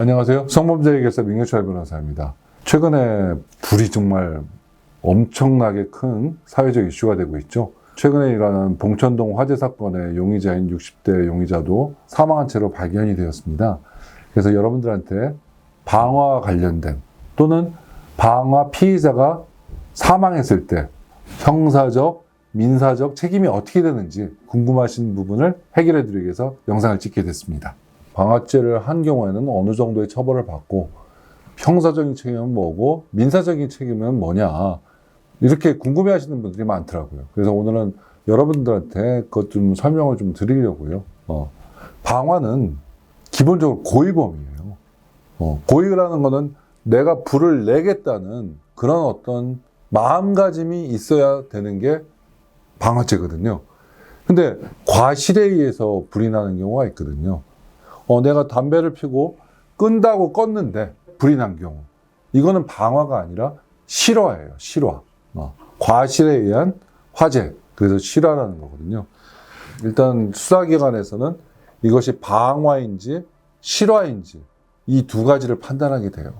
안녕하세요. 성범죄 해결사 민경철 변호사입니다. 최근에 불이 정말 엄청나게 큰 사회적 이슈가 되고 있죠. 최근에 일어난 봉천동 화재 사건의 용의자인 60대 용의자도 사망한 채로 발견이 되었습니다. 그래서 여러분들한테 방화와 관련된 또는 방화 피의자가 사망했을 때 형사적, 민사적 책임이 어떻게 되는지 궁금하신 부분을 해결해 드리기 위해서 영상을 찍게 됐습니다. 방화죄를 한 경우에는 어느 정도의 처벌을 받고 형사적인 책임은 뭐고 민사적인 책임은 뭐냐 이렇게 궁금해 하시는 분들이 많더라고요. 그래서 오늘은 여러분들한테 그것 좀 설명을 좀 드리려고요. 방화는 기본적으로 고의범이에요. 고의라는 거는 내가 불을 내겠다는 그런 어떤 마음가짐이 있어야 되는 게 방화죄거든요. 근데 과실에 의해서 불이 나는 경우가 있거든요. 내가 담배를 피고 끈다고 껐는데 불이 난 경우. 이거는 방화가 아니라 실화예요, 실화. 과실에 의한 화재. 그래서 실화라는 거거든요. 일단 수사기관에서는 이것이 방화인지 실화인지 이 두 가지를 판단하게 돼요.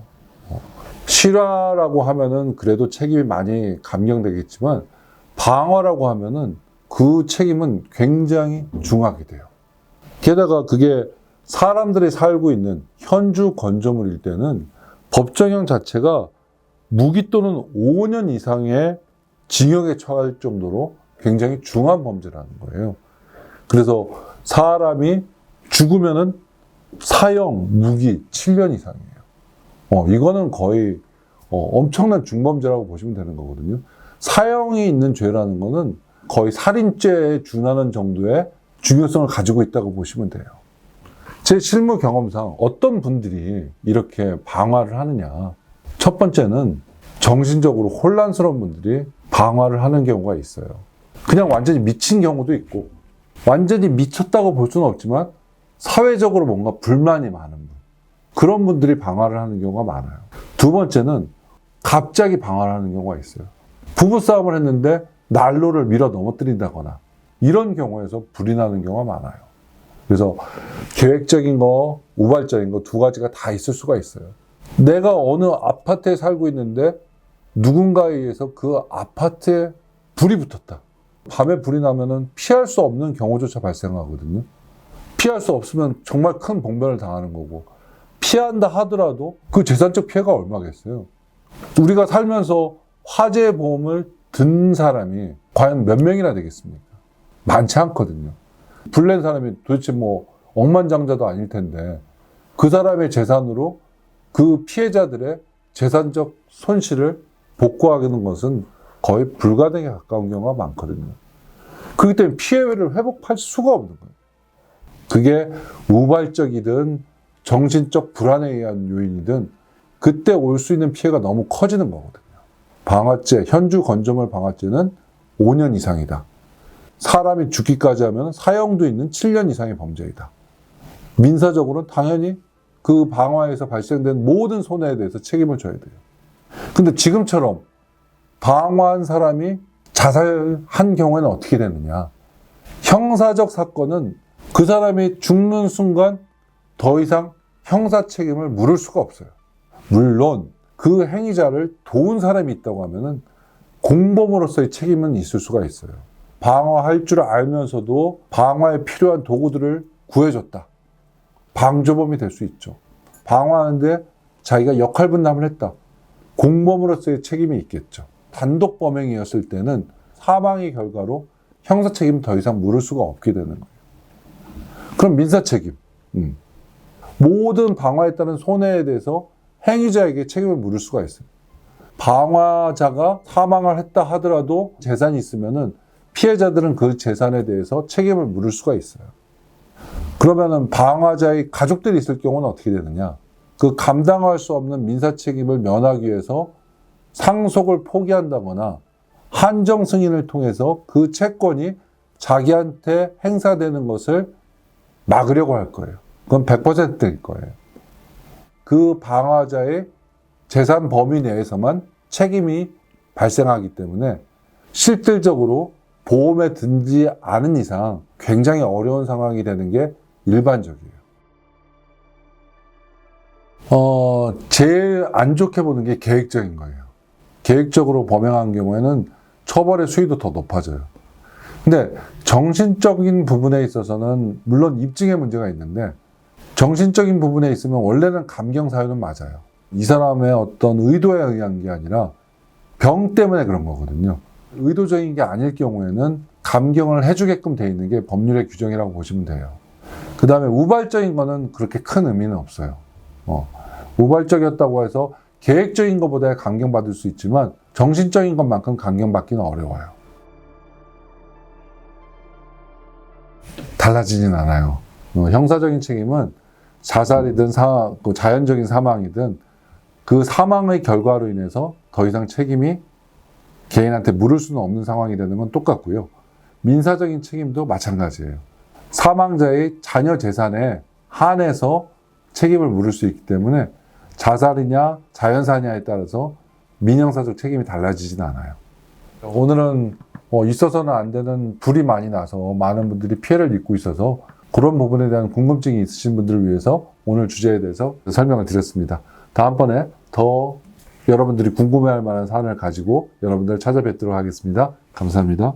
실화라고 하면은 그래도 책임이 많이 감경되겠지만 방화라고 하면은 그 책임은 굉장히 중하게 돼요. 게다가 그게 사람들이 살고 있는 현주 건조물일 때는 법정형 자체가 무기 또는 5년 이상의 징역에 처할 정도로 굉장히 중한 범죄라는 거예요. 그래서 사람이 죽으면은 사형, 무기 7년 이상이에요. 이거는 거의 엄청난 중범죄라고 보시면 되는 거거든요. 사형이 있는 죄라는 거는 거의 살인죄에 준하는 정도의 중요성을 가지고 있다고 보시면 돼요. 제 실무 경험상 어떤 분들이 이렇게 방화를 하느냐. 첫 번째는 정신적으로 혼란스러운 분들이 방화를 하는 경우가 있어요. 그냥 완전히 미친 경우도 있고, 완전히 미쳤다고 볼 수는 없지만 사회적으로 뭔가 불만이 많은 분. 그런 분들이 방화를 하는 경우가 많아요. 두 번째는 갑자기 방화를 하는 경우가 있어요. 부부싸움을 했는데 난로를 밀어 넘어뜨린다거나 이런 경우에서 불이 나는 경우가 많아요. 그래서 계획적인 거, 우발적인 거 두 가지가 다 있을 수가 있어요. 내가 어느 아파트에 살고 있는데 누군가에 의해서 그 아파트에 불이 붙었다. 밤에 불이 나면은 피할 수 없는 경우조차 발생하거든요. 피할 수 없으면 정말 큰 봉변을 당하는 거고, 피한다 하더라도 그 재산적 피해가 얼마겠어요. 우리가 살면서 화재 보험을 든 사람이 과연 몇 명이나 되겠습니까? 많지 않거든요. 불 낸 사람이 도대체 억만장자도 아닐 텐데 그 사람의 재산으로 그 피해자들의 재산적 손실을 복구하는 것은 거의 불가능에 가까운 경우가 많거든요. 그렇기 때문에 피해를 회복할 수가 없는 거예요. 그게 우발적이든 정신적 불안에 의한 요인이든 그때 올 수 있는 피해가 너무 커지는 거거든요. 방화죄, 현주 건조물 방화죄는 5년 이상이다. 사람이 죽기까지 하면 사형도 있는 7년 이상의 범죄이다. 민사적으로는 당연히 그 방화에서 발생된 모든 손해에 대해서 책임을 져야 돼요. 근데 지금처럼 방화한 사람이 자살한 경우에는 어떻게 되느냐. 형사적 사건은 그 사람이 죽는 순간 더 이상 형사 책임을 물을 수가 없어요. 물론 그 행위자를 도운 사람이 있다고 하면은 공범으로서의 책임은 있을 수가 있어요. 방화할 줄 알면서도 방화에 필요한 도구들을 구해줬다. 방조범이 될 수 있죠. 방화하는데 자기가 역할 분담을 했다. 공범으로서의 책임이 있겠죠. 단독 범행이었을 때는 사망의 결과로 형사 책임은 더 이상 물을 수가 없게 되는 거예요. 그럼 민사 책임. 모든 방화에 따른 손해에 대해서 행위자에게 책임을 물을 수가 있어요. 방화자가 사망을 했다 하더라도 재산이 있으면은 피해자들은 그 재산에 대해서 책임을 물을 수가 있어요. 그러면은 방화자의 가족들이 있을 경우는 어떻게 되느냐? 그 감당할 수 없는 민사 책임을 면하기 위해서 상속을 포기한다거나 한정 승인을 통해서 그 채권이 자기한테 행사되는 것을 막으려고 할 거예요. 그건 100%일 거예요. 그 방화자의 재산 범위 내에서만 책임이 발생하기 때문에 실질적으로 보험에 든지 않은 이상 굉장히 어려운 상황이 되는 게 일반적이에요. 제일 안 좋게 보는 게 계획적인 거예요. 계획적으로 범행한 경우에는 처벌의 수위도 더 높아져요. 근데 정신적인 부분에 있어서는 물론 입증의 문제가 있는데 정신적인 부분에 있으면 원래는 감경 사유는 맞아요. 이 사람의 어떤 의도에 의한 게 아니라 병 때문에 그런 거거든요. 의도적인 게 아닐 경우에는 감경을 해주게끔 돼 있는 게 법률의 규정이라고 보시면 돼요. 그 다음에 우발적인 거는 그렇게 큰 의미는 없어요. 우발적이었다고 해서 계획적인 것보다 감경받을 수 있지만 정신적인 것만큼 감경받기는 어려워요. 달라지진 않아요. 형사적인 책임은 자살이든 자연적인 사망이든 그 사망의 결과로 인해서 더 이상 책임이 개인한테 물을 수는 없는 상황이 되는 건 똑같고요. 민사적인 책임도 마찬가지예요. 사망자의 자녀 재산에 한해서 책임을 물을 수 있기 때문에 자살이냐 자연사냐에 따라서 민형사적 책임이 달라지진 않아요. 오늘은 있어서는 안 되는 불이 많이 나서 많은 분들이 피해를 입고 있어서 그런 부분에 대한 궁금증이 있으신 분들을 위해서 오늘 주제에 대해서 설명을 드렸습니다. 다음번에 더 여러분들이 궁금해할 만한 사안을 가지고 여러분들을 찾아뵙도록 하겠습니다. 감사합니다.